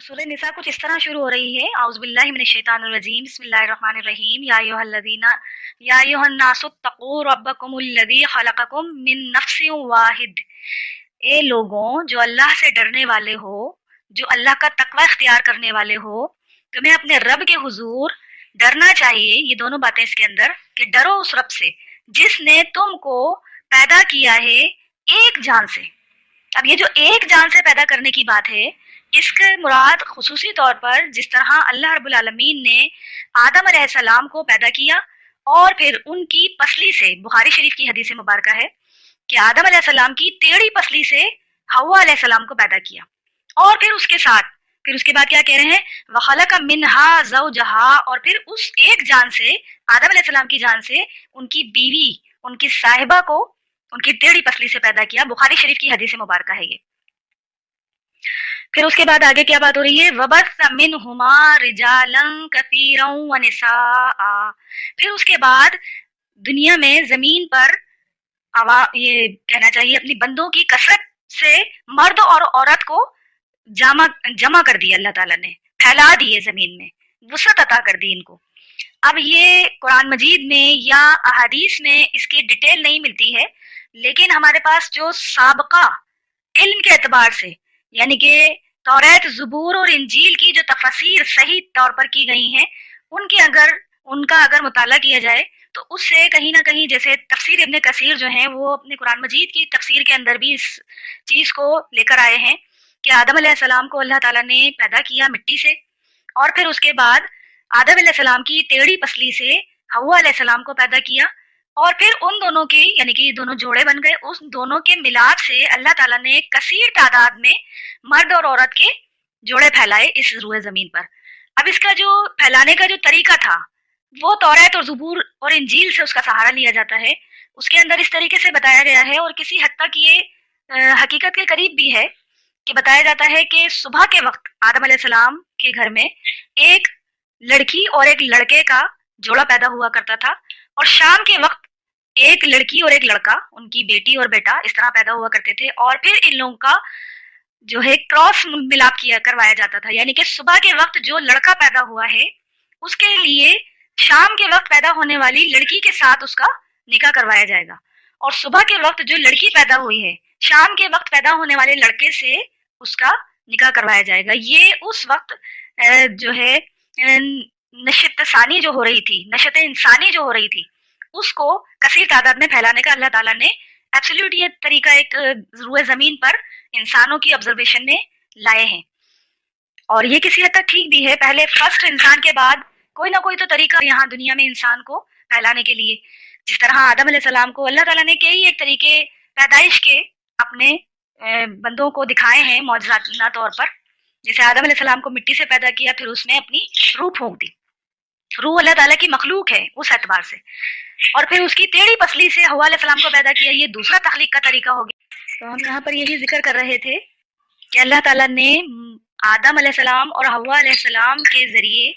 सूरह निसा कुछ इस तरह शुरू हो रही है, औज़ु बिल्लाहि मिनश शैतानिर रजीम, बिस्मिल्लाहिर रहमानिर रहीम। या अय्युहन्नासुत्तक़ू रब्बकुमुल्लज़ी खलक़कुम मिन नफ्सिन वाहिद। ए लोगों, जो अल्लाह से डरने वाले हो, जो अल्लाह का तकवा इख्तियार करने वाले हो, तुम्हें अपने रब के हुजूर डरना चाहिए। ये दोनों बातें इसके अंदर कि डरो उस रब से जिसने तुमको पैदा किया है एक जान से। अब ये जो एक जान से पैदा करने की बात है, इसके मुराद खुसूसी तौर पर जिस तरह अल्लाह रब्बुल आलमीन ने आदम अलैहिस्सलाम को पैदा किया और फिर उनकी पसली से, बुखारी शरीफ की हदीस मुबारक है कि आदम अलैहिस्सलाम की टेढ़ी पसली से हव्वा अलैहिस्सलाम को पैदा किया, और फिर उसके बाद क्या कह रहे हैं, वखलक मिनहा ज़ौजहा, और फिर उस एक जान से, आदम अलैहिस्सलाम की जान से, उनकी बीवी, उनकी साहिबा को उनकी टेढ़ी पसली से पैदा किया। बुखारी शरीफ की हदीस मुबारक है ये। फिर उसके बाद आगे क्या बात हो रही है, वबस्स मिनहुमा रिजालन कसीरन व निसाआ। फिर उसके बाद दुनिया में जमीन पर ये कहना चाहिए अपनी बंदों की कसरत से मर्द और औरत को जमा कर दिया अल्लाह ताला ने, फैला दिए जमीन में, वसअत अता कर दी इनको। अब ये कुरान मजीद में या अहादीस में इसकी डिटेल नहीं मिलती है, लेकिन हमारे पास जो साबका इल्म के एतबार से, यानी कि तौरात, ज़बूर और इंजील की जो तफसीर सही तौर पर की गई हैं, उनका अगर मुताला किया जाए तो उससे कहीं ना कहीं, जैसे तफसीर इब्ने कसीर जो हैं वो अपने कुरान मजीद की तफसीर के अंदर भी इस चीज को लेकर आए हैं कि आदम अलैहिस्सलाम को अल्लाह ताला ने पैदा किया मिट्टी से, और फिर उसके बाद आदम अलैहिस्सलाम की टेढ़ी पसली से हव्वा अलैहिस्सलाम को पैदा किया, और फिर उन दोनों के, यानी कि दोनों जोड़े बन गए, उस दोनों के मिलाप से अल्लाह ताला ने कसीर तादाद में मर्द और औरत के जोड़े फैलाए इस रुए जमीन पर। अब इसका जो फैलाने का जो तरीका था वो तौरात और ज़बूर और इंजील से उसका सहारा लिया जाता है। उसके अंदर इस तरीके से बताया गया है, और किसी हद तक ये हकीकत के करीब भी है कि बताया जाता है कि सुबह के वक्त आदम अलैहिस्सलाम के घर में एक लड़की और एक लड़के का जोड़ा पैदा हुआ करता था, और शाम के वक्त एक लड़की और एक लड़का, उनकी बेटी और बेटा, इस तरह पैदा हुआ करते थे। और फिर इन लोगों का जो है क्रॉस मिलाप करवाया जाता था, यानी कि सुबह के वक्त जो लड़का पैदा हुआ है उसके लिए शाम के वक्त पैदा होने वाली लड़की के साथ उसका निकाह करवाया जाएगा, और सुबह के वक्त जो लड़की पैदा हुई है शाम के वक्त पैदा होने वाले लड़के से उसका निकाह करवाया जाएगा। ये उस वक्त जो है नशत जो हो रही थी, नशत इंसानी जो हो रही थी, उसको कसीर तादाद में फैलाने का अल्लाह ताला ने एब्सोल्यूट ये तरीका एक रुए जमीन पर इंसानों की ऑब्जर्वेशन में लाए हैं। और ये किसी हद तक ठीक भी है, पहले फर्स्ट इंसान के बाद कोई ना कोई तो तरीका यहाँ दुनिया में इंसान को फैलाने के लिए, जिस तरह आदम अलैहिस्सलाम को अल्लाह ताला ने कई एक तरीके पैदाइश के अपने बंदों को दिखाए हैं मौजज़ाना तौर पर। जैसे आदम अलैहिस्सलाम को मिट्टी से पैदा किया, फिर उसमें अपनी रूह फूंक दी। रूह अल्लाह ताला की मखलूक है उस एतबार से, और फिर उसकी टेढ़ी पसली से हव्वा अलैहिस्सलाम को पैदा किया। ये दूसरा तख्लीक का तरीका हो गया। तो हम यहाँ पर यही जिक्र कर रहे थे कि अल्लाह ताला ने आदम अलैहिस्सलाम और हव्वा अलैहिस्सलाम के जरिए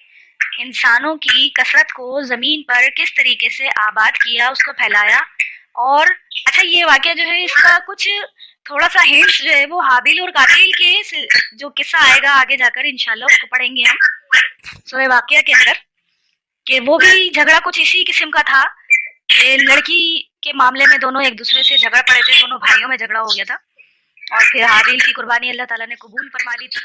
इंसानों की कसरत को जमीन पर किस तरीके से आबाद किया, उसको फैलाया। और अच्छा, ये वाकया जो है इसका कुछ थोड़ा सा हिंट्स जो है वो हाबिल और कातिल के जो किस्सा आएगा आगे जाकर इंशाल्लाह उसको पढ़ेंगे हम सूरह वाक़िया के अंदर, कि वो भी झगड़ा कुछ इसी किस्म का था कि लड़की के मामले में दोनों एक दूसरे से झगड़ पड़े थे, दोनों भाइयों में झगड़ा हो गया था, और फिर हाबिल की कुर्बानी अल्लाह ताला ने कबूल फरमा ली थी।